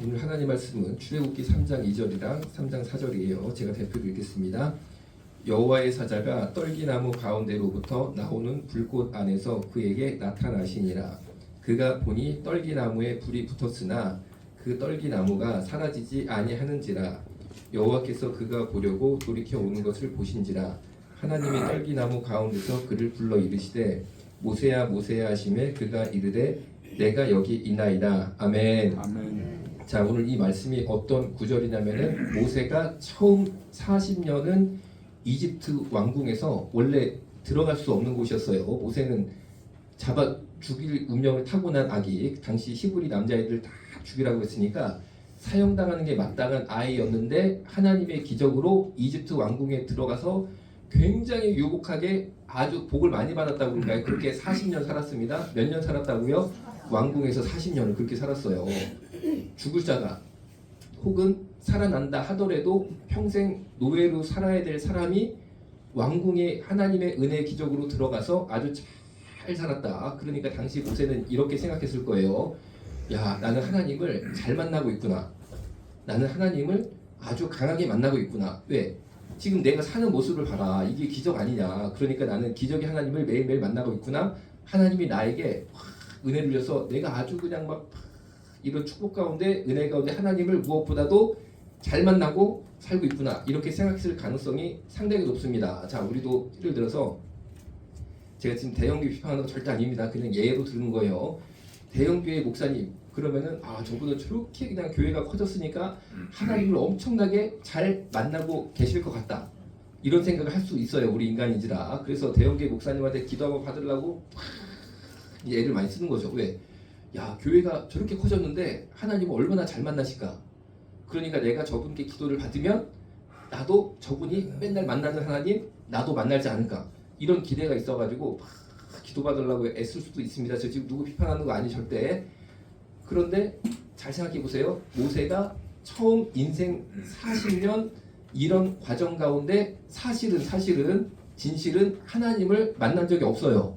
오늘 하나님 말씀은 출애굽기 3장 2절이랑 3장 4절이에요. 제가 대표 읽겠습니다. 여호와의 사자가 떨기나무 가운데로부터 나오는 불꽃 안에서 그에게 나타나시니라. 그가 보니 떨기나무에 불이 붙었으나 그 떨기나무가 사라지지 아니하는지라. 여호와께서 그가 보려고 돌이켜 오는 것을 보신지라. 하나님이 떨기나무 가운데서 그를 불러 이르시되 모세야 모세야 하시매 그가 이르되 내가 여기 있나이다. 아멘. 아멘. 자, 오늘 이 말씀이 어떤 구절이냐면은 모세가 처음 40년은 이집트 왕궁에서 원래 들어갈 수 없는 곳이었어요. 모세는 잡아 죽일 운명을 타고난 아기, 당시 히브리 남자애들 다 죽이라고 했으니까 사형당하는 게 마땅한 아이였는데 하나님의 기적으로 이집트 왕궁에 들어가서 굉장히 유복하게 아주 복을 많이 받았다고 그럴까요? 그렇게 40년 살았습니다. 몇 년 살았다고요? 왕궁에서 40년을 그렇게 살았어요. 죽을 자가 혹은 살아난다 하더라도 평생 노예로 살아야 될 사람이 왕궁에 하나님의 은혜 기적으로 들어가서 아주 잘 살았다. 그러니까 당시 모세는 이렇게 생각했을 거예요. 야, 나는 하나님을 잘 만나고 있구나. 나는 하나님을 아주 강하게 만나고 있구나. 왜? 지금 내가 사는 모습을 봐라. 이게 기적 아니냐. 그러니까 나는 기적의 하나님을 매일매일 만나고 있구나. 하나님이 나에게 은혜를 줘서 내가 아주 그냥 막 이런 축복 가운데 은혜 가운데 하나님을 무엇보다도 잘 만나고 살고 있구나. 이렇게 생각했을 가능성이 상당히 높습니다. 자, 우리도 예를 들어서 제가 지금 대형교회 비판하는 거 절대 아닙니다. 그냥 예로 들은 거예요. 대형교회 목사님 그러면은 저분은 저렇게 그냥 교회가 커졌으니까 하나님을 엄청나게 잘 만나고 계실 것 같다. 이런 생각을 할 수 있어요. 우리 인간인지라. 그래서 대형교회 목사님한테 기도 한번 받으려고 예를 많이 쓰는 거죠. 왜? 야, 교회가 저렇게 커졌는데 하나님을 얼마나 잘 만나실까? 그러니까 내가 저분께 기도를 받으면 나도 저분이 맨날 만나는 하나님 나도 만날지 않을까? 이런 기대가 있어가지고 기도 받으려고 애쓸 수도 있습니다. 저 지금 누구 비판하는 거 아니 절대. 그런데 잘 생각해 보세요. 모세가 처음 인생 40년 이런 과정 가운데 사실은 진실은 하나님을 만난 적이 없어요.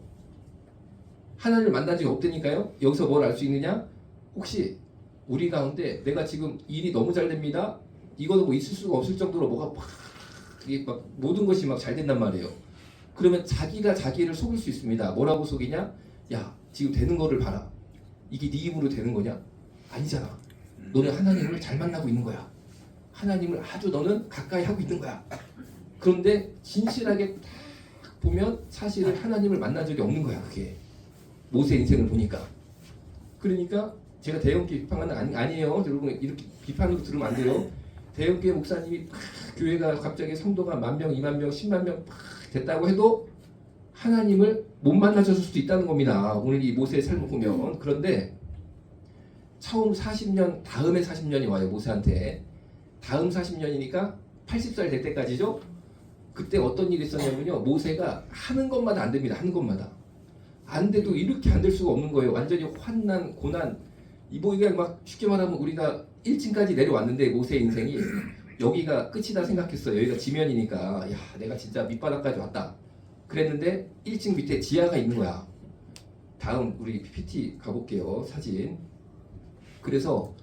하나님을 만난 적이 없다니까요. 여기서 뭘 알 수 있느냐? 혹시 우리 가운데 내가 지금 일이 너무 잘 됩니다. 이거는 뭐 있을 수가 없을 정도로 뭐가 이게 막 모든 것이 막 잘 된단 말이에요. 그러면 자기가 자기를 속일 수 있습니다. 뭐라고 속이냐? 야, 지금 되는 거를 봐라. 이게 네 힘으로 되는 거냐? 아니잖아. 너는 하나님을 잘 만나고 있는 거야. 하나님을 아주 너는 가까이 하고 있는 거야. 그런데 진실하게 딱 보면 사실은 하나님을 만난 적이 없는 거야. 그게 모세 인생을 보니까. 그러니까 제가 대형교회 비판하는 아니에요. 여러분 이렇게 비판으로 들으면 안 돼요. 대형교회 목사님이 교회가 갑자기 성도가 10,000명, 20,000명, 100,000명 됐다고 해도 하나님을 못 만나셨을 수도 있다는 겁니다. 오늘 이 모세의 삶을 보면. 그런데 처음 40년 다음에 40년이 와요. 모세한테. 다음 40년이니까 80살 될 때까지죠. 그때 어떤 일이 있었냐면요. 모세가 하는 것마다 안 됩니다. 하는 것마다. 안 돼도 이렇게 안 될 수가 없는 거예요. 완전히 환난, 고난. 뭐 이게 막 쉽게 말하면 우리가 1층까지 내려왔는데 모세 인생이 여기가 끝이다 생각했어요. 여기가 지면이니까 야, 내가 진짜 밑바닥까지 왔다. 그랬는데 1층 밑에 지하가 있는 거야. 다음 우리 PPT 가볼게요. 사진. 그래서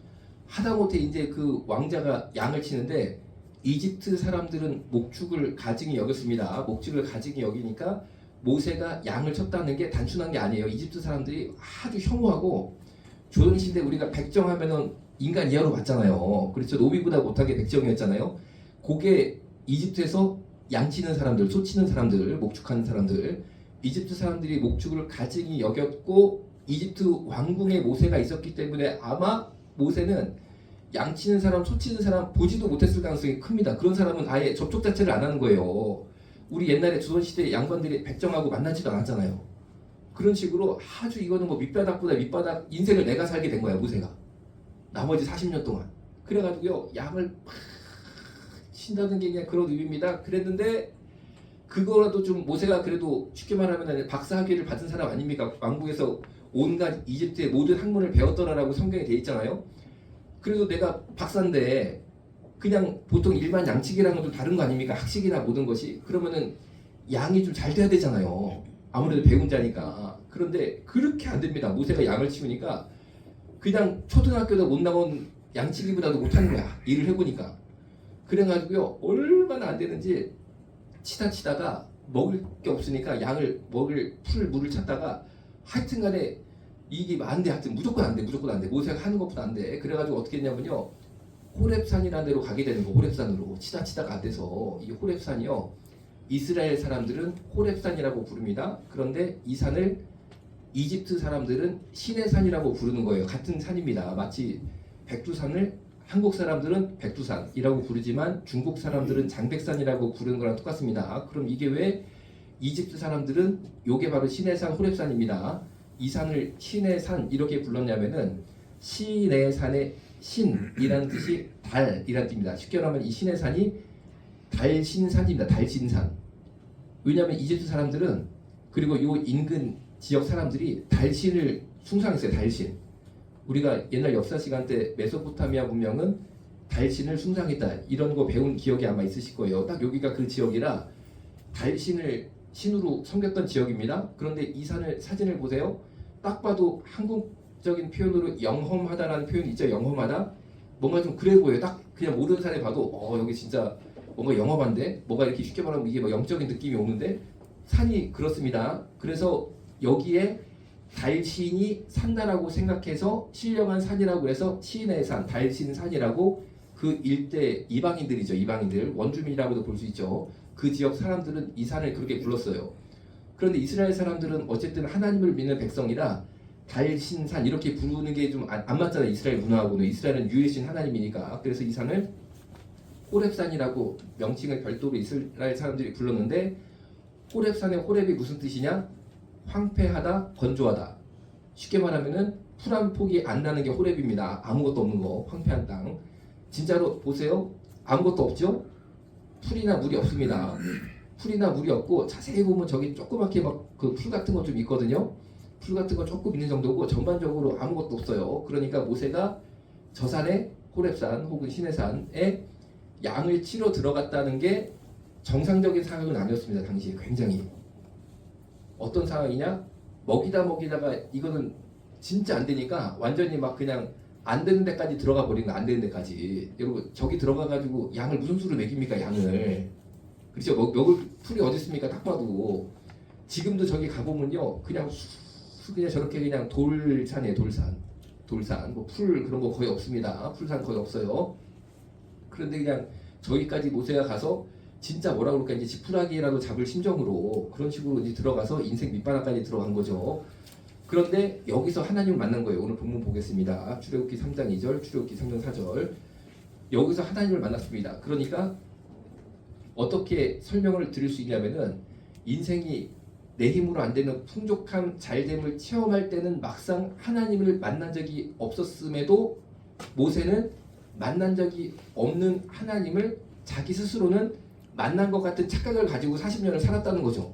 하다못해 이제 그 왕자가 양을 치는데 이집트 사람들은 목축을 가증히 여겼습니다. 목축을 가증히 여기니까 모세가 양을 쳤다는 게 단순한 게 아니에요. 이집트 사람들이 아주 혐오하고 조선시대 우리가 백정하면은 인간 이하로 봤잖아요. 그렇죠. 노비보다 못하게 백정이었잖아요. 그게 이집트에서 양 치는 사람들, 소 치는 사람들, 목축하는 사람들, 이집트 사람들이 목축을 가증히 여겼고 이집트 왕궁에 모세가 있었기 때문에 아마 모세는 양 치는 사람, 소 치는 사람 보지도 못했을 가능성이 큽니다. 그런 사람은 아예 접촉 자체를 안 하는 거예요. 우리 옛날에 조선시대 양반들이 백정하고 만나지도 않았잖아요. 그런 식으로 아주 이거는 뭐 밑바닥보다 밑바닥 인생을 내가 살게 된 거야, 모세가. 나머지 40년 동안. 그래가지고요, 양을 막 친다는 게 그냥 그런 의미입니다. 그랬는데 그거라도 좀 모세가 그래도 쉽게 말하면 박사학위를 받은 사람 아닙니까? 왕궁에서 온갖 이집트의 모든 학문을 배웠더라라고 성경에 돼 있잖아요. 그래도 내가 박사인데 그냥 보통 일반 양치기랑은 좀 다른 거 아닙니까? 학식이나 모든 것이. 그러면은 양이 좀 잘 돼야 되잖아요. 아무래도 배운 자니까. 그런데 그렇게 안 됩니다. 모세가 양을 치우니까 그냥 초등학교도 못 나온 양치기보다도 못하는 거야. 일을 해보니까. 그래가지고요 얼마나 안 되는지 치다가 먹을 게 없으니까 양을 먹을 물을 찾다가 하여튼간에 이게 안 돼. 하여튼 무조건 안 돼. 모세가 하는 것보다 안 돼. 그래가지고 어떻게 했냐면요 호렙산이라는 데로 가게 되는 거. 호렙산으로 치다가 안 돼서 이 호렙산이요 이스라엘 사람들은 호렙산이라고 부릅니다. 그런데 이 산을 이집트 사람들은 신의 산이라고 부르는 거예요. 같은 산입니다. 마치 백두산을 한국 사람들은 백두산이라고 부르지만 중국 사람들은 장백산이라고 부르는 거랑 똑같습니다. 그럼 이게 왜 이집트 사람들은 요게 바로 신의 산 호렙산입니다. 이 산을 신의 산 이렇게 불렀냐면은 신의 산의 신이라는 뜻이 달이라는 뜻입니다. 쉽게 말하면 이 신의 산이 달신산입니다. 달신산. 왜냐하면 이집트 사람들은 그리고 요 인근 지역 사람들이 달신을 숭상했어요. 달신. 우리가 옛날 역사 시간 때 메소포타미아 문명은 달신을 숭상했다 이런 거 배운 기억이 아마 있으실 거예요. 딱 여기가 그 지역이라 달신을 신으로 섬겼던 지역입니다. 그런데 이 산을 사진을 보세요. 딱 봐도 한국적인 표현으로 영험하다라는 표현이 있죠. 영험하다. 뭔가 좀 그래 보여요. 딱 그냥 모르는 사람이 봐도 여기 진짜 뭔가 영험한데 뭐가 이렇게 쉽게 말하면 이게 뭐 영적인 느낌이 오는데 산이 그렇습니다. 그래서 여기에 달신이 산다라고 생각해서 신령한 산이라고 해서 신의 산, 달신산이라고 그 일대 이방인들이죠. 이방인들, 원주민이라고도 볼 수 있죠. 그 지역 사람들은 이 산을 그렇게 불렀어요. 그런데 이스라엘 사람들은 어쨌든 하나님을 믿는 백성이라 달신산 이렇게 부르는 게 좀 안 맞잖아요. 이스라엘 문화하고는. 이스라엘은 유일신 하나님이니까. 그래서 이 산을 호렙산이라고 명칭을 별도로 이스라엘 사람들이 불렀는데 호렙산의 호렙이 무슨 뜻이냐? 황폐하다, 건조하다. 쉽게 말하면은 풀 한 폭이 안 나는 게 호렙입니다. 아무것도 없는 거, 황폐한 땅. 진짜로 보세요. 아무것도 없죠? 풀이나 물이 없습니다. 풀이나 물이 없고 자세히 보면 저기 조그맣게 막 그 풀 같은 거 좀 있거든요. 풀 같은 거 조금 있는 정도고 전반적으로 아무것도 없어요. 그러니까 모세가 저 산에 호렙산 혹은 시내산에 양을 치러 들어갔다는 게 정상적인 상황은 아니었습니다. 당시에 굉장히 어떤 상황이냐? 먹이다가 이거는 진짜 안 되니까 완전히 막 그냥 안 되는 데까지 들어가 버리는 거. 안 되는 데까지. 여러분 저기 들어가 가지고 양을 무슨 수로 먹입니까? 양을. 그렇죠. 먹을 풀이 어디 있습니까? 딱 봐도. 지금도 저기 가보면요 그냥 그냥 저렇게 그냥 돌산이에요. 돌산. 뭐 풀 그런 거 거의 없습니다. 풀산 거의 없어요. 그런데 그냥 저기까지 모세가 가서 진짜 뭐라 그럴까 이제 지푸라기라도 잡을 심정으로 그런 식으로 이제 들어가서 인생 밑바닥까지 들어간 거죠. 그런데 여기서 하나님을 만난 거예요. 오늘 본문 보겠습니다. 출애굽기 3장 2절, 출애굽기 3장 4절. 여기서 하나님을 만났습니다. 그러니까 어떻게 설명을 드릴 수 있냐면은 인생이 내 힘으로 안 되는 풍족함, 잘됨을 체험할 때는 막상 하나님을 만난 적이 없었음에도 모세는 만난 적이 없는 하나님을 자기 스스로는 만난 것 같은 착각을 가지고 40년을 살았다는 거죠.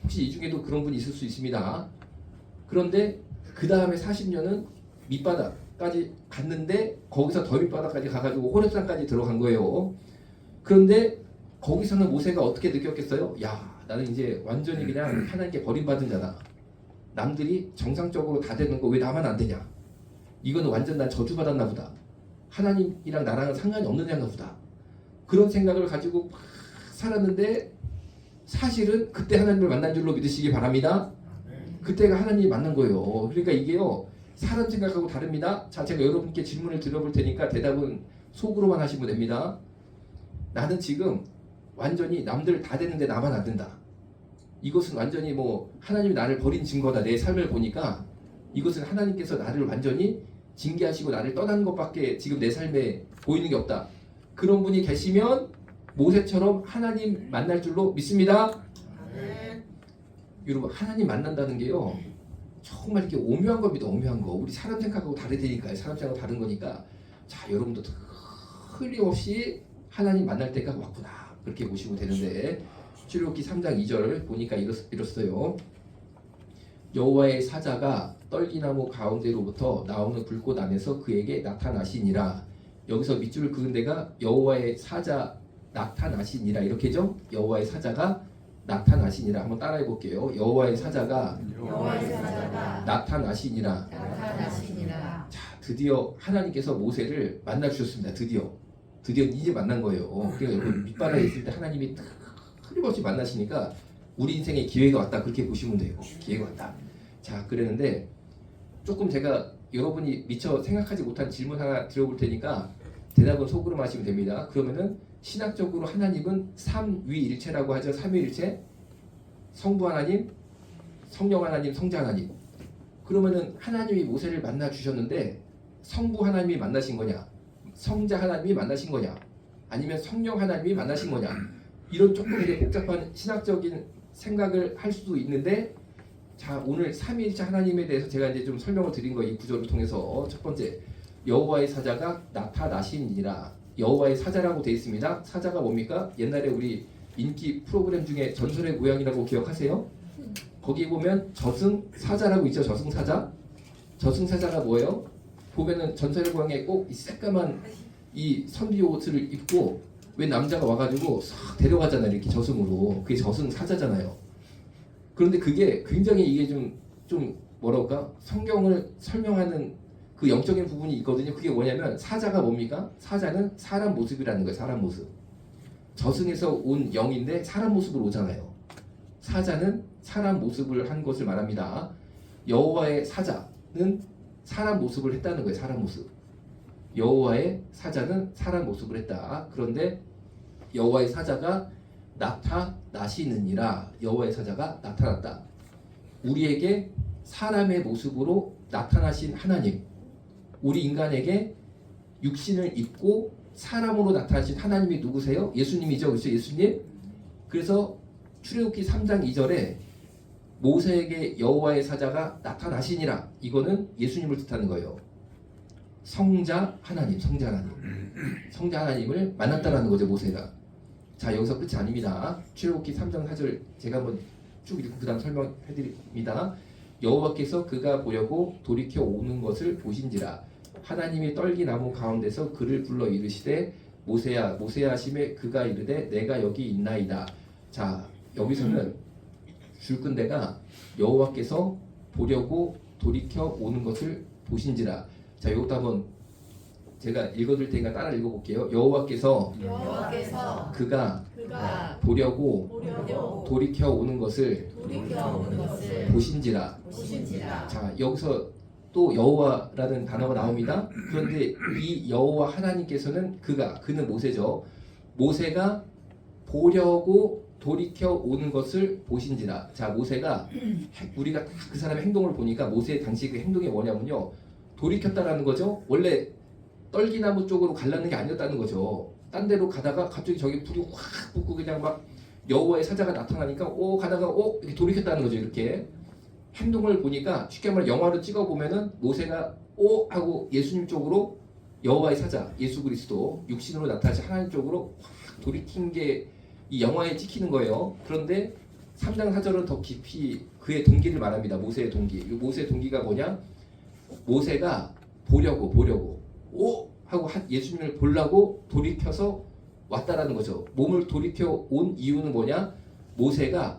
혹시 이 중에도 그런 분이 있을 수 있습니다. 그런데 그 다음에 40년은 밑바닥까지 갔는데 거기서 더 밑바닥까지 가가지고 호렙산까지 들어간 거예요. 그런데 거기서는 모세가 어떻게 느꼈겠어요? 야, 나는 이제 완전히 그냥 하나님께 버림받은 자다. 남들이 정상적으로 다 되는 거 왜 나만 안 되냐? 이거는 완전 난 저주받았나 보다. 하나님이랑 나랑은 상관이 없는 자인가 보다. 그런 생각을 가지고 살았는데 사실은 그때 하나님을 만난 줄로 믿으시기 바랍니다. 그때가 하나님이 만난 거예요. 그러니까 이게요 사람 생각하고 다릅니다. 자, 제가 여러분께 질문을 드려볼 테니까 대답은 속으로만 하시면 됩니다. 나는 지금 완전히 남들 다 되는데 나만 안 된다. 이것은 완전히 뭐 하나님이 나를 버린 증거다. 내 삶을 보니까 이것은 하나님께서 나를 완전히 징계하시고 나를 떠나는 것밖에 지금 내 삶에 보이는 게 없다. 그런 분이 계시면 모세처럼 하나님 만날 줄로 믿습니다. 여러분 하나님 만난다는 게요 정말 이렇게 오묘한 겁니다. 오묘한 거. 우리 사람 생각하고 다르다니까요. 사람 생각하고 다른 거니까 자 여러분도 흐림없이 하나님 만날 때가 왔구나 그렇게 보시면 되는데 출애굽기 3장 2절 보니까 이렇어요. 여호와의 사자가 떨기나무 가운데로부터 나오는 불꽃 안에서 그에게 나타나시니라. 여기서 밑줄을 그은 데가 여호와의 사자 나타나시니라 이렇게죠. 여호와의 사자가 나타나시니라. 한번 따라해 볼게요. 여호와의 사자가 나타나시니라. 나타나시니라. 자, 드디어 하나님께서 모세를 만나 주셨습니다. 드디어 이제 만난 거예요. 그러니까 여러분 밑바닥에 있을 때 하나님이 틀림없이 만나시니까 우리 인생에 기회가 왔다 그렇게 보시면 돼요. 기회가 왔다. 자, 그랬는데 조금 제가 여러분이 미처 생각하지 못한 질문 하나 드려볼 테니까 대답은 속으로 하시면 됩니다. 그러면은 신학적으로 하나님은 삼위일체라고 하죠. 삼위일체, 성부 하나님, 성령 하나님, 성자 하나님. 그러면은 하나님이 모세를 만나 주셨는데 성부 하나님이 만나신 거냐, 성자 하나님이 만나신 거냐, 아니면 성령 하나님이 만나신 거냐, 이런 조금 이제 복잡한 신학적인 생각을 할 수도 있는데, 자, 오늘 삼위일체 하나님에 대해서 제가 이제 좀 설명을 드린 거 이 구절을 통해서 첫 번째, 여호와의 사자가 나타나시니라. 여호와의 사자라고 되어 있습니다. 사자가 뭡니까? 옛날에 우리 인기 프로그램 중에 전설의 고향이라고 기억하세요? 거기 보면 저승사자라고 있죠. 저승사자. 저승사자가 뭐예요? 보면은 전설의 고향에 꼭 이 새까만 이 선비 옷을 입고 왜 남자가 와가지고 싹 데려가잖아요. 이렇게 저승으로. 그게 저승사자잖아요. 그런데 그게 굉장히 이게 좀 뭐랄까 성경을 설명하는 그 영적인 부분이 있거든요. 그게 뭐냐면 사자가 뭡니까? 사자는 사람 모습이라는 거예요. 사람 모습. 저승에서 온 영인데 사람 모습으로 오잖아요. 사자는 사람 모습을 한 것을 말합니다. 여호와의 사자는 사람 모습을 했다는 거예요. 사람 모습. 여호와의 사자는 사람 모습을 했다. 그런데 여호와의 사자가 나타나시느니라. 여호와의 사자가 나타났다. 우리에게 사람의 모습으로 나타나신 하나님, 우리 인간에게 육신을 입고 사람으로 나타나신 하나님이 누구세요? 예수님이죠. 그렇죠? 예수님. 그래서 출애굽기 3장 2절에 모세에게 여호와의 사자가 나타나시니라. 이거는 예수님을 뜻하는 거예요. 성자 하나님, 성자 하나님. 성자 하나님을 만났다라는 거죠, 모세가. 자, 여기서 끝이 아닙니다. 출애굽기 3장 4절 제가 한번 쭉 읽고 그 다음 설명해 드립니다. 여호와께서 그가 보려고 돌이켜 오는 것을 보신지라. 하나님이 떨기나무 가운데서 그를 불러 이르시되 모세야 모세야 하심에 그가 이르되 내가 여기 있나이다. 자, 여기서는 줄근데가 여호와께서 보려고 돌이켜 오는 것을 보신지라. 자, 이것도 한번 제가 읽어드릴 테니까 따라 읽어볼게요. 여호와께서 그가 보려고 돌이켜 오는 것을 보신지라. 자, 여기서 또 여호와라는 단어가 나옵니다. 그런데 이 여호와 하나님께서는 그는 모세죠. 모세가 보려고 돌이켜 오는 것을 보신지라. 자, 모세가 우리가 다 그 사람의 행동을 보니까 모세의 당시 그 행동이 뭐냐면요, 돌이켰다라는 거죠. 원래 떨기나무 쪽으로 갈라는 게 아니었다는 거죠. 딴 데로 가다가 갑자기 저기 불이 확 붙고 그냥 막 여호와의 사자가 나타나니까 가다가 이렇게 돌이켰다는 거죠. 이렇게 행동을 보니까 쉽게 말해 영화로 찍어 보면은 모세가 하고 예수님 쪽으로, 여호와의 사자 예수 그리스도 육신으로 나타나신 하나님 쪽으로 확 돌이킨 게 이 영화에 찍히는 거예요. 그런데 3장 4절은 더 깊이 그의 동기를 말합니다. 모세의 동기. 이 모세의 동기가 뭐냐? 모세가 보려고 하고 예수님을 보려고 돌이켜서 왔다라는 거죠. 몸을 돌이켜 온 이유는 뭐냐? 모세가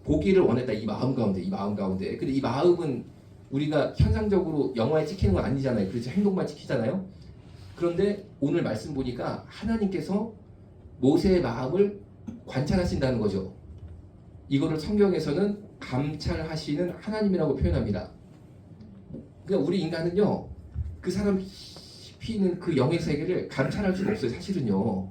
보기를 원했다. 이 마음 가운데. 근데 이 마음은 우리가 현상적으로 영화에 찍히는 건 아니잖아요. 그렇죠? 행동만 찍히잖아요. 그런데 오늘 말씀 보니까 하나님께서 모세의 마음을 관찰하신다는 거죠. 이거를 성경에서는 감찰하시는 하나님이라고 표현합니다. 그러니까 우리 인간은요, 그 사람 깊이 있는 그 영의 세계를 감찰할 수가 없어요. 사실은요.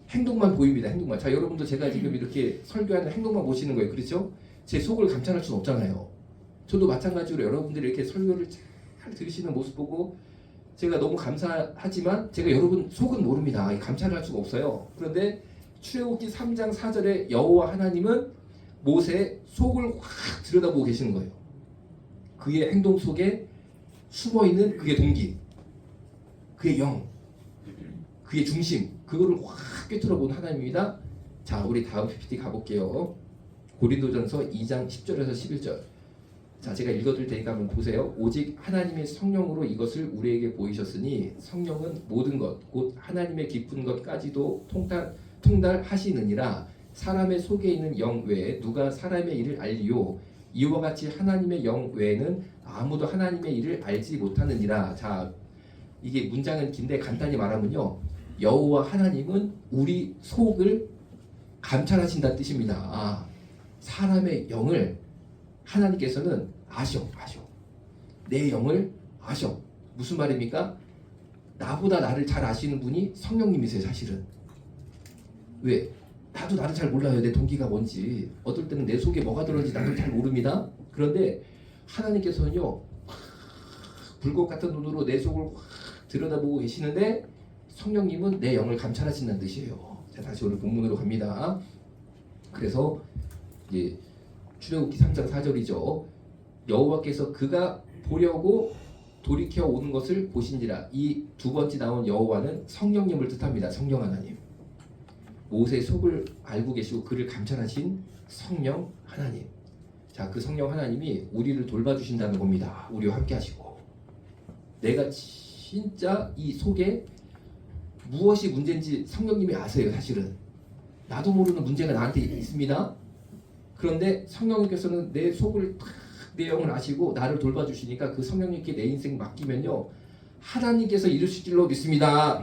행동만 보입니다. 행동만. 자, 여러분도 제가 지금 이렇게 설교하는 행동만 보시는 거예요. 그렇죠? 제 속을 감찰할 수는 없잖아요. 저도 마찬가지로 여러분들이 이렇게 설교를 잘 들으시는 모습 보고 제가 너무 감사하지만 제가 여러분 속은 모릅니다. 감찰할 수가 없어요. 그런데 출애굽기 3장 4절에 여호와 하나님은 모세의 속을 확 들여다보고 계시는 거예요. 그의 행동 속에 숨어있는 그의 동기, 그의 영, 그의 중심, 그거를 확 꿰뚫어 본 하나님입니다. 자, 우리 다음 PPT 가볼게요. 고린도전서 2장 10절에서 11절. 자, 제가 읽어드릴 테니까 한번 보세요. 오직 하나님의 성령으로 이것을 우리에게 보이셨으니 성령은 모든 것 곧 하나님의 깊은 것까지도 통달하시느니라. 사람의 속에 있는 영 외에 누가 사람의 일을 알리요? 이와 같이 하나님의 영 외에는 아무도 하나님의 일을 알지 못하느니라. 자, 이게 문장은 긴데 간단히 말하면요, 여호와 하나님은 우리 속을 감찰하신다는 뜻입니다. 사람의 영을 하나님께서는 아셔. 내 영을 아셔. 무슨 말입니까? 나보다 나를 잘 아시는 분이 성령님이세요, 사실은. 왜? 나도 나를 잘 몰라요. 내 동기가 뭔지. 어떨 때는 내 속에 뭐가 들어있는지 나도 잘 모릅니다. 그런데 하나님께서는요, 불꽃 같은 눈으로 내 속을 들여다보고 계시는데 성령님은 내 영을 감찰하신다는 뜻이에요. 자, 다시 오늘 본문으로 갑니다. 그래서 이제 출애굽기 3장 4절이죠. 여호와께서 그가 보려고 돌이켜 오는 것을 보신지라. 이 두 번째 나온 여호와는 성령님을 뜻합니다. 성령 하나님. 모세의 속을 알고 계시고 그를 감찰하신 성령 하나님. 자, 그 성령 하나님이 우리를 돌봐주신다는 겁니다. 우리와 함께 하시고. 내가 진짜 이 속에 무엇이 문제인지 성령님이 아세요. 사실은 나도 모르는 문제가 나한테 있습니다. 그런데 성령님께서는 내 속을 내 영을 아시고 나를 돌봐주시니까 그 성령님께 내 인생 맡기면요, 하나님께서 이루실 줄로 믿습니다.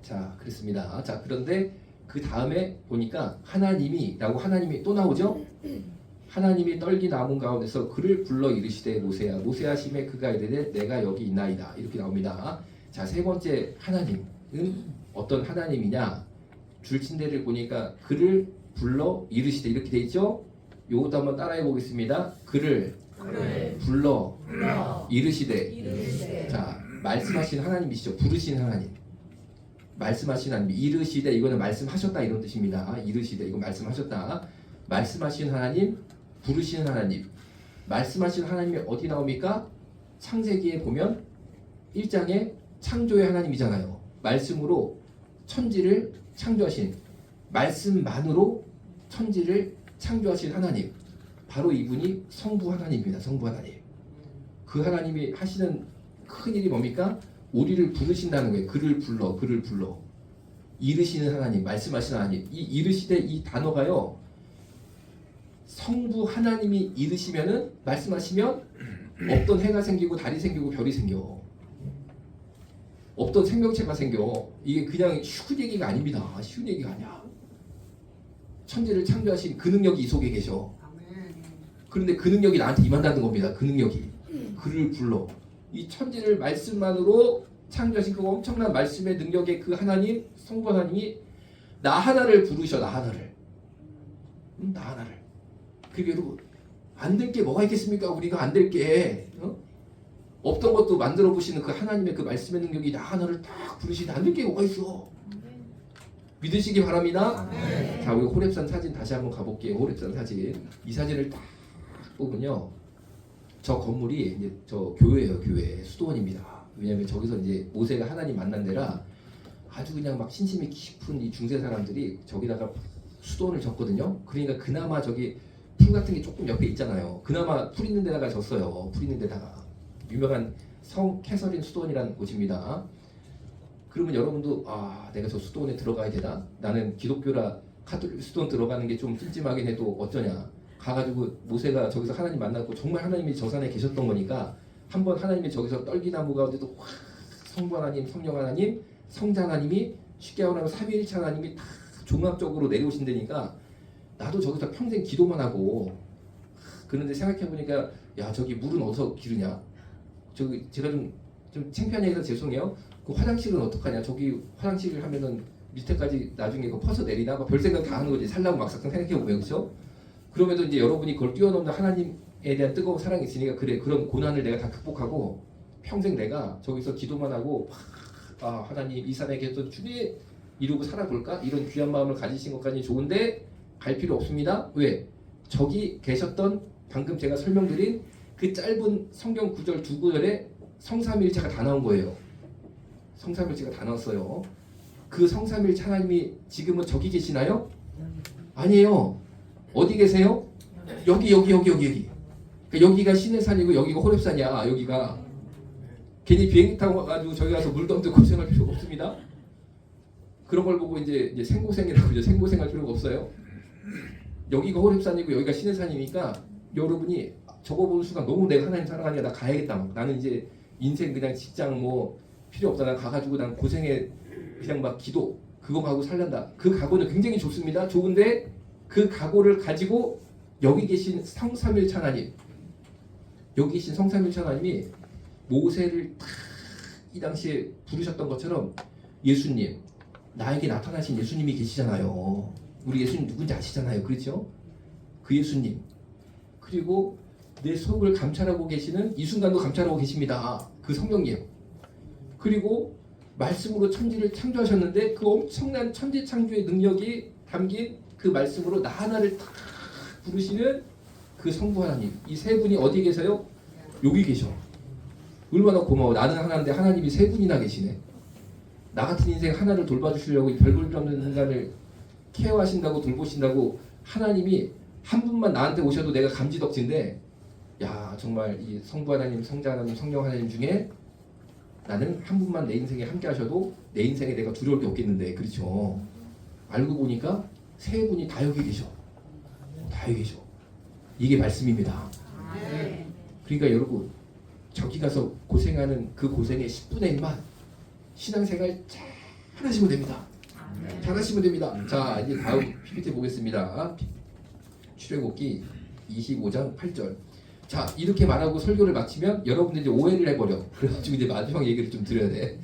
자, 그렇습니다. 자, 그런데 그 다음에 보니까 하나님이라고 하나님이 또 나오죠. 하나님이 떨기 나무 가운데서 그를 불러 이르시되 모세야 심에 그가 이르되 내가 여기 있나이다. 이렇게 나옵니다. 자, 세 번째 하나님은 어떤 하나님이냐? 줄침대를 보니까 그를 불러 이르시되 이렇게 돼 있죠. 요것도 한번 따라해 보겠습니다. 그를 불러 이르시되. 자, 말씀하신 하나님이시죠. 부르신 하나님. 말씀하신 하나님. 이르시되 이거는 말씀하셨다 이런 뜻입니다. 이르시되 이거 말씀하셨다. 말씀하신 하나님, 부르신 하나님. 말씀하신 하나님이 어디 나옵니까? 창세기에 보면 1장에 창조의 하나님이잖아요. 말씀으로 천지를 창조하신, 말씀만으로 천지를 창조하신 하나님, 바로 이분이 성부 하나님입니다. 성부 하나님. 그 하나님이 하시는 큰 일이 뭡니까? 우리를 부르신다는 거예요. 그를 불러 이르시는 하나님, 말씀하시는 하나님. 이 이르시되 이 단어가요, 성부 하나님이 이르시면은, 말씀하시면 없던 해가 생기고 달이 생기고 별이 생겨. 없던 생명체가 생겨. 이게 그냥 쉬운 얘기가 아닙니다. 쉬운 얘기가 아니야. 천지를 창조하신 그 능력이 이 속에 계셔. 그런데 그 능력이 나한테 임한다는 겁니다. 그 능력이. 그를 불러. 이 천지를 말씀만으로 창조하신 그 엄청난 말씀의 능력의 그 하나님, 성부 하나님이 나 하나를 부르셔. 나 하나를. 나 하나를. 그게 여러분, 안 될 게 뭐가 있겠습니까? 우리가 안 될 게. 없던 것도 만들어 보시는 그 하나님의 그 말씀의 능력이 나 하나를 딱 부르시는데 안 될 게 뭐가 있어. 믿으시기 바랍니다. 자, 우리 호렙산 사진 다시 한번 가볼게요. 호렙산 사진. 이 사진을 딱 보면요, 저 건물이 이제 저 교회예요. 교회 수도원입니다. 왜냐하면 저기서 이제 모세가 하나님 만난 데라 아주 그냥 막 신심이 깊은 이 중세 사람들이 저기다가 수도원을 졌거든요. 그러니까 그나마 저기 풀 같은 게 조금 옆에 있잖아요. 그나마 풀 있는 데다가 졌어요. 풀 있는 데다가. 유명한 성 캐서린 수도원이라는 곳입니다. 그러면 여러분도 내가 저 수도원에 들어가야 되나? 나는 기독교라 카톨릭 수도원 들어가는 게 좀 찜찜하긴 해도 어쩌냐? 가가지고 모세가 저기서 하나님 만났고 정말 하나님이 저 산에 계셨던 거니까 한번 하나님이 저기서 떨기나무 가운데도 확 성부 하나님, 성령 하나님, 성자 하나님이 쉽게 말하면 삼위일체 하나님이 다 종합적으로 내려오신다니까 나도 저기서 평생 기도만 하고. 그런데 생각해보니까 야, 저기 물은 어디서 기르냐? 저기 제가 좀 창피한 얘기해서 죄송해요. 그 화장실은 어떡하냐? 저기 화장실을 하면은 밑에까지 나중에 그 퍼서 내리나? 별 생각 다 하는 거지. 살라고 막상 생각해보면. 그렇죠? 그럼에도 이제 여러분이 그걸 뛰어넘는 하나님에 대한 뜨거운 사랑이 있으니까 그래, 그런 고난을 내가 다 극복하고 평생 내가 저기서 기도만 하고 하나님 이 산에 계셨던 주님 이루고 살아볼까? 이런 귀한 마음을 가지신 것까지 좋은데 갈 필요 없습니다. 왜? 저기 계셨던 방금 제가 설명드린 그 짧은 성경 구절 두 구절에 성삼일체가 다 나온 거예요. 성삼일체가 다 나왔어요. 그 성삼일체 하나님이 지금은 저기 계시나요? 아니에요. 어디 계세요? 여기. 그러니까 여기가 시내산이고 여기가 호렙산이야. 여기가. 괜히 비행기 타고 가지고 저기 가서 물도 없는데 고생할 필요가 없습니다. 그런 걸 보고 이제 생고생이라고 생고생할 필요가 없어요. 여기가 호렙산이고 여기가 시내산이니까 여러분이 저거 보는 순간 너무 내가 하나님 사랑하니까 나 가야겠다. 막. 나는 이제 인생 그냥 직장 뭐 필요 없다. 난 가가지고 난 고생에 그냥 막 기도 그거 가고 살란다. 그 각오는 굉장히 좋습니다. 좋은데 그 각오를 가지고 여기 계신 성삼일체 하나님, 여기 계신 성삼일체 하나님이 모세를 딱 이 당시에 부르셨던 것처럼 예수님, 나에게 나타나신 예수님이 계시잖아요. 우리 예수님 누군지 아시잖아요. 그렇죠? 그 예수님, 그리고 내 속을 감찰하고 계시는 이 순간도 감찰하고 계십니다. 그 성령님, 그리고 말씀으로 천지를 창조하셨는데 그 엄청난 천지 창조의 능력이 담긴 그 말씀으로 나 하나를 딱 부르시는 그 성부 하나님, 이 세 분이 어디 계세요? 여기 계셔. 얼마나 고마워. 나는 하나인데 하나님이 세 분이나 계시네. 나 같은 인생 하나를 돌봐주시려고 이 별볼 일 없는 인간을 케어하신다고 돌보신다고 하나님이 한 분만 나한테 오셔도 내가 감지덕지인데, 야 정말 이 성부 하나님, 성자 하나님, 성령 하나님 중에 나는 한 분만 내 인생에 함께 하셔도 내 인생에 내가 두려울 게 없겠는데, 그렇죠? 알고 보니까 세 분이 다 여기 계셔. 다 여기 계셔. 이게 말씀입니다. 그러니까 여러분, 저기 가서 고생하는 그 고생의 10분의 1만 신앙생활 잘 하시면 됩니다. 잘 하시면 됩니다. 자, 이제 다음 PPT 보겠습니다. 출애굽기 25장 8절. 자, 이렇게 말하고 설교를 마치면 여러분들이 이제 오해를 해버려. 그래가지고 이제 마지막 얘기를 좀 드려야 돼.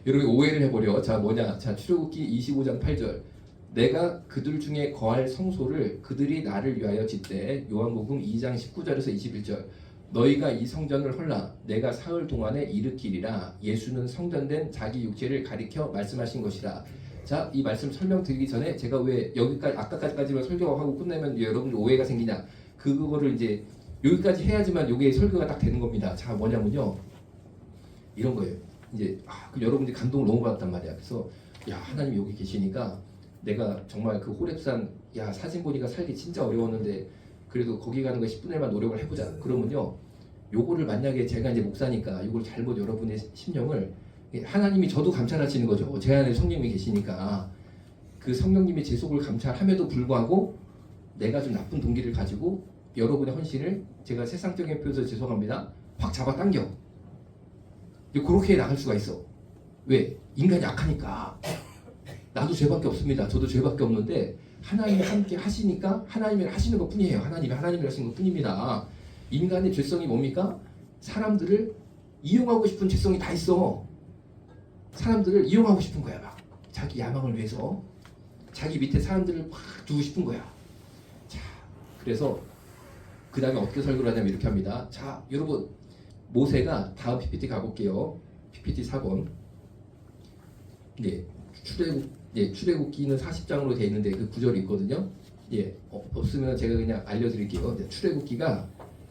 여러분이 오해를 해버려. 자, 뭐냐? 자, 출애굽기 25장 8절. 내가 그들 중에 거할 성소를 그들이 나를 위하여 짓되. 요한복음 2장 19절에서 21절. 너희가 이 성전을 헐라 내가 사흘 동안에 일으키리라. 예수는 성전된 자기 육체를 가리켜 말씀하신 것이라. 자, 이 말씀 설명드리기 전에 제가 왜 여기까지 아까까지만 설교하고 끝내면 여러분 오해가 생기냐, 그거를 이제 여기까지 해야지만 요게 설교가 딱 되는 겁니다. 자, 뭐냐면요, 이런 거예요. 이제 여러분들이 감동을 너무 받았단 말이야. 그래서 야, 하나님 여기 계시니까 내가 정말 그 호렙산, 야 사진 보니까 살기 진짜 어려웠는데 그래도 거기 가는 거 10분의 1만 노력을 해보자. 그러면요, 요거를 만약에 제가 이제 목사니까 요걸 잘못 여러분의 심령을, 하나님이 저도 감찰하시는 거죠. 제 안에 성령님이 계시니까 그 성령님이 제 속을 감찰함에도 불구하고 내가 좀 나쁜 동기를 가지고 여러분의 헌신을, 제가 세상적인 표현에서 죄송합니다, 확 잡아당겨. 그렇게 나갈 수가 있어. 왜? 인간이 약하니까. 나도 죄밖에 없습니다. 저도 죄밖에 없는데 하나님이 함께 하시니까 하나님이 하시는 것 뿐이에요. 하나님이 하시는 것 뿐입니다. 인간의 죄성이 뭡니까? 사람들을 이용하고 싶은 죄성이 다 있어. 사람들을 이용하고 싶은 거야. 막 자기 야망을 위해서 자기 밑에 사람들을 확 두고 싶은 거야. 자, 그래서 그 다음에 어떻게 설교를 하냐면 이렇게 합니다. 자, 여러분, 모세가 다음 PPT 가볼게요. PPT 4번. 네, 출애굽기는 40장으로 되어 있는데 그 구절이 있거든요. 예, 없으면 제가 그냥 알려드릴게요. 네, 출애굽기가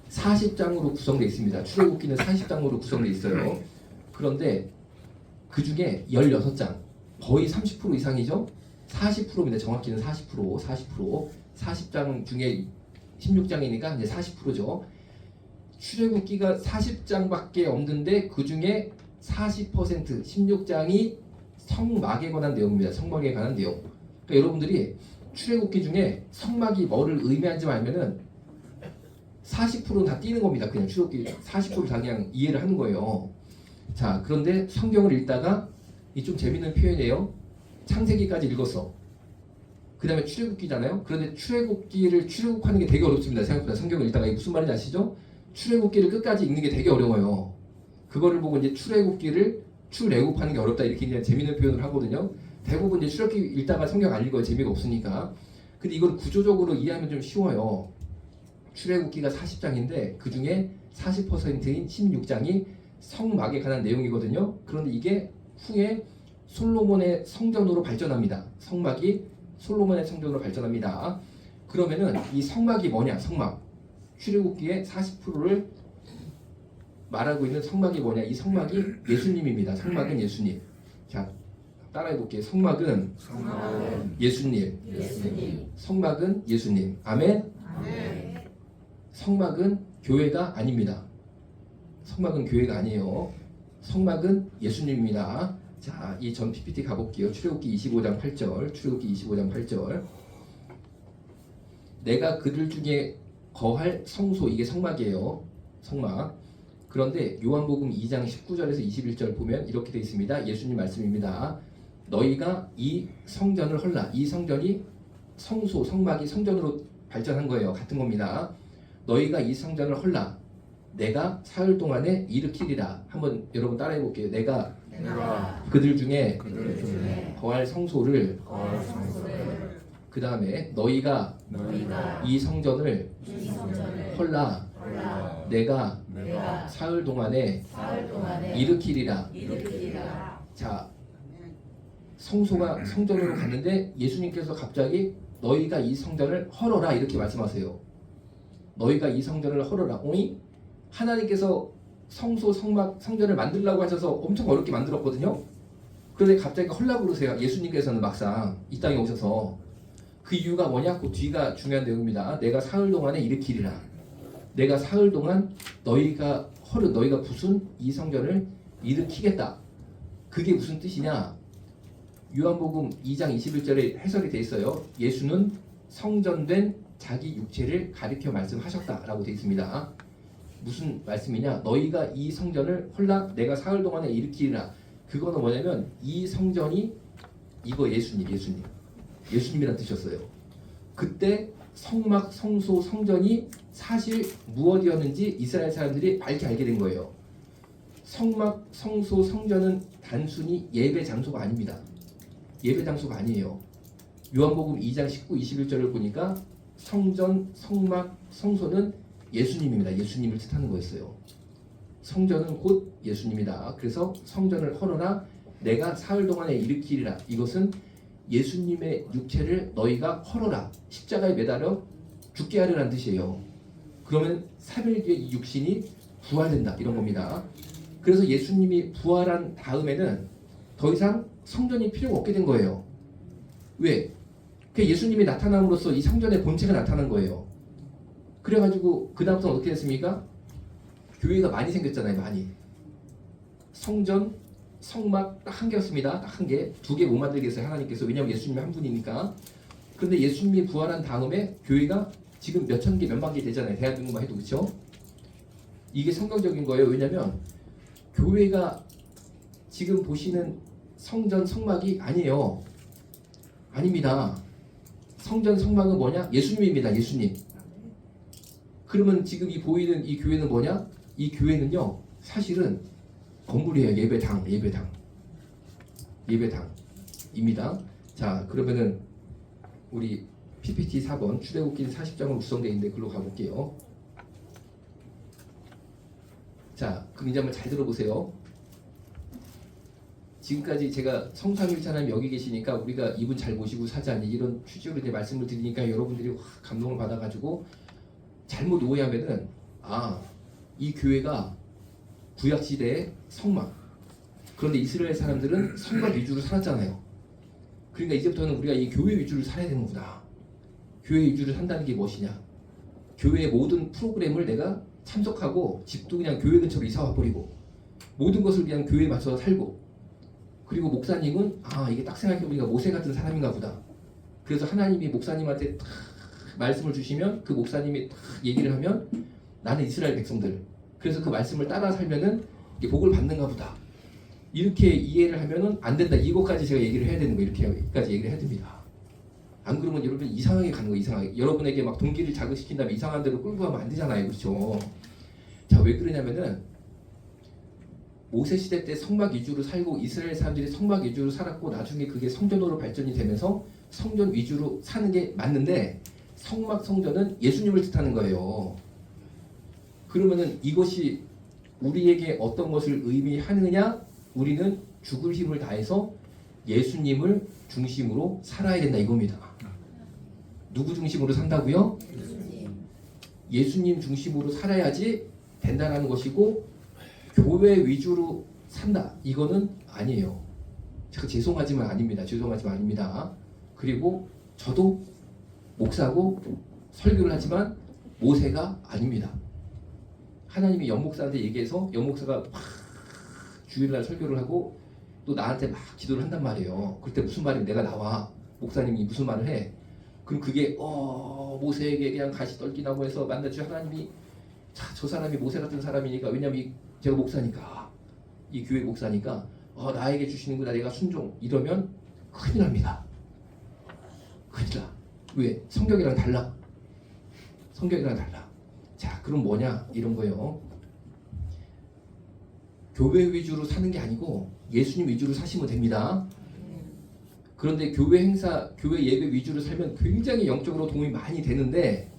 40장으로 구성되어 있습니다. 출애굽기는 40장으로 구성되어 있어요. 그런데 그 중에 16장, 거의 30% 이상이죠. 40%입니다. 정확히는 40%. 40장 중에 16장이니까 이제 40%죠. 출애굽기가 40장밖에 없는데 그 중에 40%, 16장이 성막에 관한 내용입니다. 성막에 관한 내용. 그러니까 여러분들이 출애굽기 중에 성막이 뭐를 의미하는지 알면은 40%는 다 띄는 겁니다. 그냥 출애굽기 40%를 다 그냥 이해를 하는 거예요. 자, 그런데 성경을 읽다가 이 좀 재밌는 표현이에요. 창세기까지 읽었어. 그 다음에 출애굽기잖아요. 그런데 출애굽기를 출애굽하는 게 되게 어렵습니다. 생각보다 성경을 읽다가 이게 무슨 말인지 아시죠? 출애굽기를 끝까지 읽는 게 되게 어려워요. 그거를 보고 이제 출애굽하는 게 어렵다, 이렇게 그냥 재밌는 표현을 하거든요. 대부분 이제 출애굽기 읽다가 성경 안 읽어요. 재미가 없으니까. 근데 이걸 구조적으로 이해하면 좀 쉬워요. 출애굽기가 40장인데 그 중에 40%인 16장이 성막에 관한 내용이거든요. 그런데 이게 후에 솔로몬의 성전으로 발전합니다. 성막이 솔로몬의 성전으로 발전합니다. 그러면은 이 성막이 뭐냐? 성막. 출애굽기의 40%를 말하고 있는 성막이 뭐냐? 이 성막이 예수님입니다. 성막은 예수님. 자, 따라해 볼게요. 성막은 예수님. 성막은 예수님. 아멘. 성막은 교회가 아닙니다. 성막은 교회가 아니에요. 성막은 예수님입니다. 자, 이 전 PPT 가볼게요. 출애굽기 25장 8절. 출애굽기 25장 8절. 내가 그들 중에 거할 성소, 이게 성막이에요. 성막. 그런데 요한복음 2장 19절에서 21절 보면 이렇게 되어 있습니다. 예수님 말씀입니다. 너희가 이 성전을 헐라. 이 성전이 성소, 성막이 성전으로 발전한 거예요. 같은 겁니다. 너희가 이 성전을 헐라. 내가 사흘 동안에 일으키리라. 한번 여러분 따라해 볼게요. 내가 그들 중에 거할 성소를 그 다음에 너희가 이 성전을 헐라. 내가 사흘 동안에 일으키리라. 자, 성소가 성전으로 갔는데 예수님께서 갑자기 너희가 이 성전을 헐어라 이렇게 말씀하세요. 너희가 이 성전을 헐어라. 오이? 하나님께서 성소, 성막, 성전을 만들라고 하셔서 엄청 어렵게 만들었거든요. 그런데 갑자기 헐라고 그러세요. 예수님께서는 막상 이 땅에 오셔서. 그 이유가 뭐냐? 그 뒤가 중요한 내용입니다. 내가 사흘 동안에 일으키리라. 내가 사흘 동안 너희가 부순 이 성전을 일으키겠다. 그게 무슨 뜻이냐? 요한복음 2장 21절에 해설이 돼 있어요. 예수는 성전된 자기 육체를 가리켜 말씀하셨다라고 돼 있습니다. 무슨 말씀이냐? 너희가 이 성전을 헐라 내가 사흘 동안에 일으키리라. 그거는 뭐냐면 이 성전이 이거 예수님이란 뜻이었어요. 그때 성막, 성소, 성전이 사실 무엇이었는지 이스라엘 사람들이 밝게 알게 된 거예요. 성막, 성소, 성전은 단순히 예배 장소가 아닙니다. 예배 장소가 아니에요. 요한복음 2장 19, 21절을 보니까 성전, 성막, 성소는 예수님입니다. 예수님을 뜻하는 거였어요. 성전은 곧 예수님이다. 그래서 성전을 헐어라 내가 사흘 동안에 일으키리라. 이것은 예수님의 육체를 너희가 헐어라. 십자가에 매달려 죽게 하려는 뜻이에요. 그러면 3일 뒤에 이 육신이 부활된다. 이런 겁니다. 그래서 예수님이 부활한 다음에는 더 이상 성전이 필요가 없게 된 거예요. 왜? 그 예수님이 나타남으로써 이 성전의 본체가 나타난 거예요. 그래가지고 그 다음부터 어떻게 됐습니까? 교회가 많이 생겼잖아요. 많이. 성전, 성막 딱 한 개였습니다. 딱 한 개. 두 개 못 만들겠어요. 하나님께서. 왜냐하면 예수님이 한 분이니까. 그런데 예수님이 부활한 다음에 교회가 지금 몇천 개, 몇만 개 되잖아요. 대한민국만 해도. 그렇죠? 이게 성경적인 거예요. 왜냐하면 교회가 지금 보시는 성전, 성막이 아니에요. 아닙니다. 성전, 성막은 뭐냐? 예수님입니다. 예수님. 그러면 지금 이 보이는 이 교회는 뭐냐? 이 교회는요, 사실은 건물이에요. 예배당입니다. 자, 그러면은 우리 PPT 4번 출애굽기 40장으로 구성되어 있는데 글로 가볼게요. 자, 그럼 이제 한번 잘 들어보세요. 지금까지 제가 성삼일체 하나님 여기 계시니까 우리가 이분 잘 모시고 사자니 이런 취지로 이제 말씀을 드리니까 여러분들이 확 감동을 받아가지고 잘못 오해하면은 이 교회가 구약시대의 성막. 그런데 이스라엘 사람들은 성막 위주로 살았잖아요. 그러니까 이제부터는 우리가 이 교회 위주로 살아야 되는구나. 교회 위주로 산다는 게 무엇이냐? 교회의 모든 프로그램을 내가 참석하고 집도 그냥 교회 근처로 이사 와버리고 모든 것을 그냥 교회에 맞춰서 살고 그리고 목사님은 이게 딱 생각해보니까 모세 같은 사람인가 보다. 그래서 하나님이 목사님한테 딱 말씀을 주시면 그 목사님이 딱 얘기를 하면 나는 이스라엘 백성들 그래서 그 말씀을 따라 살면은 이게 복을 받는가 보다. 이렇게 이해를 하면은 안 된다. 이것까지 제가 얘기를 해야 되는 거예요. 이렇게까지 얘기를 해야 됩니다. 안 그러면 여러분 이상하게 가는 거예요. 이상하게. 여러분에게 막 동기를 자극시킨 다음에 이상한 대로 끌고 가면 안 되잖아요. 그렇죠? 자, 왜 그러냐면은 모세 시대 때 성막 위주로 살고 이스라엘 사람들이 성막 위주로 살았고 나중에 그게 성전으로 발전이 되면서 성전 위주로 사는 게 맞는데 성막 성전은 예수님을 뜻하는 거예요. 그러면은 이것이 우리에게 어떤 것을 의미하느냐? 우리는 죽을 힘을 다해서 예수님을 중심으로 살아야 된다 이겁니다. 누구 중심으로 산다고요? 예수님 중심으로 살아야지 된다는 것이고 교회 위주로 산다 이거는 아니에요. 제가 죄송하지만 아닙니다. 그리고 저도 목사고 설교를 하지만 모세가 아닙니다. 하나님이 연목사한테 얘기해서 연목사가 막 주일날 설교를 하고 또 나한테 막 기도를 한단 말이에요. 그때 무슨 말이면 내가 나와 목사님이 무슨 말을 해. 그럼 그게 모세에게 그냥 가시 떨기나고 해서 만났죠. 하나님이 저 사람이 모세 같은 사람이니까, 왜냐면 제가 목사니까, 이 교회 목사니까 나에게 주시는구나, 내가 순종, 이러면 큰일 납니다. 큰일 나. 왜? 성경이랑 달라. 성경이랑 달라. 자, 그럼 뭐냐 이런 거예요. 교회 위주로 사는 게 아니고 예수님 위주로 사시면 됩니다. 그런데 교회 행사, 교회 예배 위주로 살면 굉장히 영적으로 도움이 많이 되는데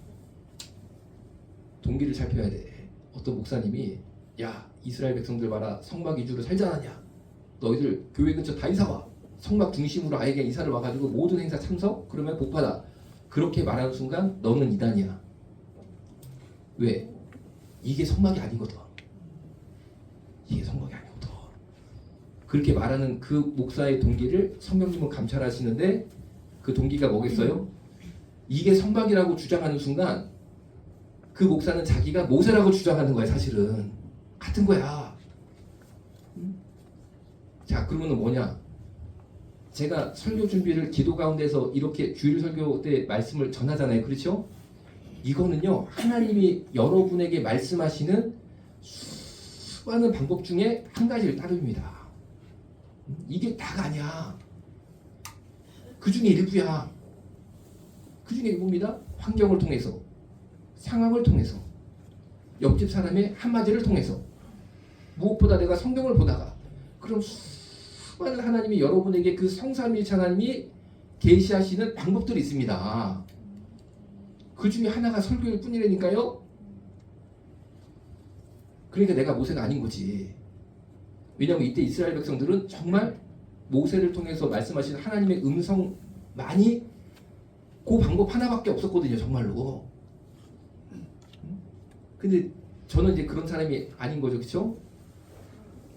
동기를 살펴야 돼. 어떤 목사님이 야, 이스라엘 백성들 봐라, 성막 위주로 살지 않았냐, 너희들 교회 근처 다 이사 와, 성막 중심으로 아예 그냥 이사를 와가지고 모든 행사 참석, 그러면 복 받아. 그렇게 말하는 순간 너는 이단이야. 왜? 이게 성막이 아니거든. 이게 성막이 아니거든. 그렇게 말하는 그 목사의 동기를 성경님은 감찰하시는데 그 동기가 뭐겠어요? 이게 성막이라고 주장하는 순간 그 목사는 자기가 모세라고 주장하는 거야. 사실은 같은 거야. 자, 그러면 뭐냐? 제가 설교 준비를 기도 가운데서 이렇게 주일 설교 때 말씀을 전하잖아요. 그렇죠? 이거는요, 하나님이 여러분에게 말씀하시는 수많은 방법 중에 한 가지를 따릅니다. 이게 다가 아니야. 그 중에 일부야. 그 중에 일부입니다. 환경을 통해서, 상황을 통해서, 옆집 사람의 한마디를 통해서, 무엇보다 내가 성경을 보다가, 그럼 수많은 하나님이 여러분에게 그 성삼위일체 하나님이 계시하시는 방법들이 있습니다. 그 중에 하나가 설교일 뿐이라니까요. 그러니까 내가 모세가 아닌 거지. 왜냐하면 이때 이스라엘 백성들은 정말 모세를 통해서 말씀하신 하나님의 음성만이 그 방법 하나밖에 없었거든요. 정말로. 근데 저는 이제 그런 사람이 아닌 거죠. 그렇죠?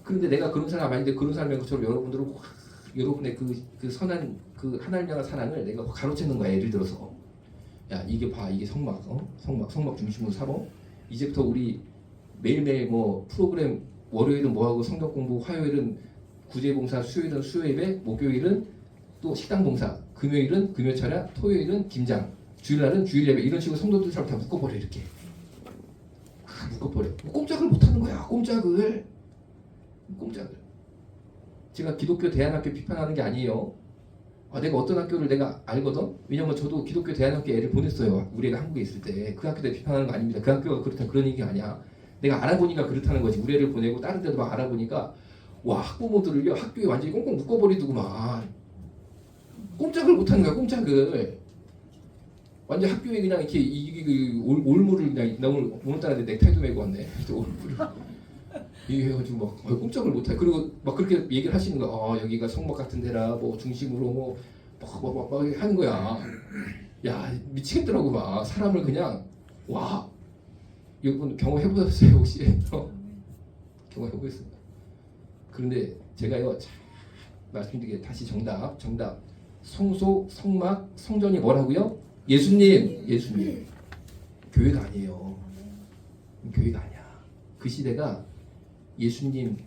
그런데 내가 그런 사람 아닌데 그런 사람인 것처럼 여러분들은 여러분의 그 선한 그 하나님 향한 사랑을 내가 가로채는 거야. 예를 들어서 야, 이게 봐, 이게 성막, 성막 중심으로 살아. 이제부터 우리 매일매일 뭐 프로그램, 월요일은 뭐하고 성경 공부, 화요일은 구제봉사, 수요일은 수요예배, 목요일은 또 식당봉사, 금요일은 금요차례, 토요일은 김장, 주일날은 주일예배, 이런 식으로 성도들처럼 다 묶어버려. 이렇게 묶어버려. 꼼짝을 못하는 거야. 꼼짝을. 제가 기독교 대안학교 비판하는 게 아니에요. 내가 어떤 학교를 내가 알거든. 왜냐면 저도 기독교 대안학교 애를 보냈어요. 우리 애가 한국에 있을 때. 그 학교 때 비판하는 거 아닙니다. 그 학교가 그렇다 그런 얘기가 아니야. 내가 알아보니까 그렇다는 거지. 우리 애를 보내고 다른 데도 막 알아보니까 와, 학부모들을요 학교에 완전히 꽁꽁 묶어버리더구만. 꼼짝을 못하는 거야. 꼼짝을. 완전 학교에 그냥 이렇게 올무를 그냥 나 오늘따라 넥타이도 메고 왔네. 올무를 이게 해가지고 막 꼼짝을 못해. 그리고 막 그렇게 얘기를 하시는 거야. 여기가 성막 같은 데라 뭐 중심으로 막 하는 거야. 야, 미치겠더라고. 막 사람을 그냥. 와, 여러분 경험해보셨어요 혹시? 경험해보셨습니다. 그런데 제가요 말씀드리게 다시 정답. 성소, 성막, 성전이 뭐라고요? 예수님. 교회가 아니에요. 교회가 아니야. 그 시대가 예수님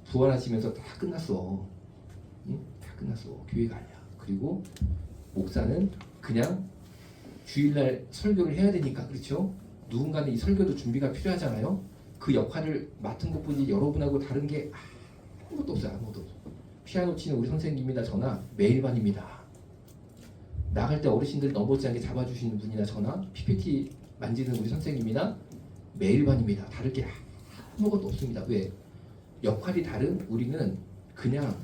부활하시면서 다 끝났어. 응? 다 끝났어. 교회가 아니야. 그리고 목사는 그냥 주일날 설교를 해야 되니까, 그렇죠? 누군가는 이 설교도 준비가 필요하잖아요. 그 역할을 맡은 것뿐이지 여러분하고 다른 게 아무것도 없어요. 아무것도 없어. 피아노 치는 우리 선생님이나 저나 매일반입니다. 나갈 때 어르신들 넘어지지 않게 잡아주시는 분이나 저나 PPT 만지는 우리 선생님이나 매일반입니다. 다를 게 아무것도 없습니다. 왜? 역할이 다른 우리는 그냥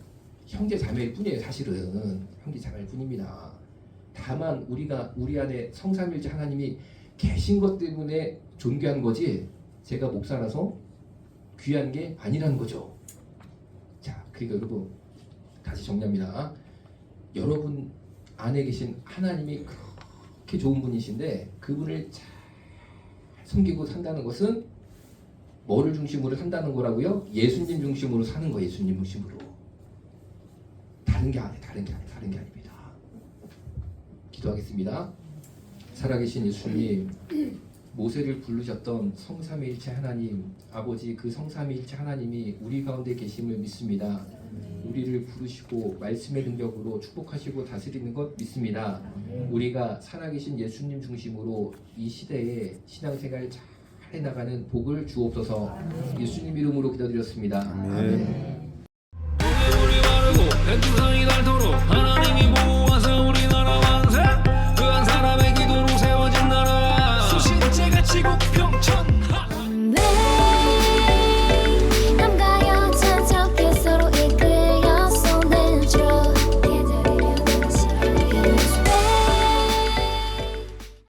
형제 자매일 뿐이에요. 사실은 형제 자매일 뿐입니다. 다만 우리가 우리 안에 성삼일체 하나님이 계신 것 때문에 존귀한 거지 제가 목사라서 귀한 게 아니라는 거죠. 자, 그러니까 여러분 다시 정리합니다. 여러분 안에 계신 하나님이 그렇게 좋은 분이신데 그분을 잘 섬기고 산다는 것은 뭐를 중심으로 산다는 거라고요? 예수님 중심으로 사는 거예요. 예수님 중심으로. 다른 게 아닙니다. 기도하겠습니다. 살아계신 예수님, 모세를 부르셨던 성삼위일체 하나님, 아버지 그 성삼위일체 하나님이 우리 가운데 계심을 믿습니다. 우리를 부르시고 말씀의 능력으로 축복하시고 다스리는 것 믿습니다. 우리가 살아계신 예수님 중심으로 이 시대에 신앙생활 잘 해나가는 복을 주옵소서. 예수님 이름으로 기도드렸습니다. 아멘. 아멘.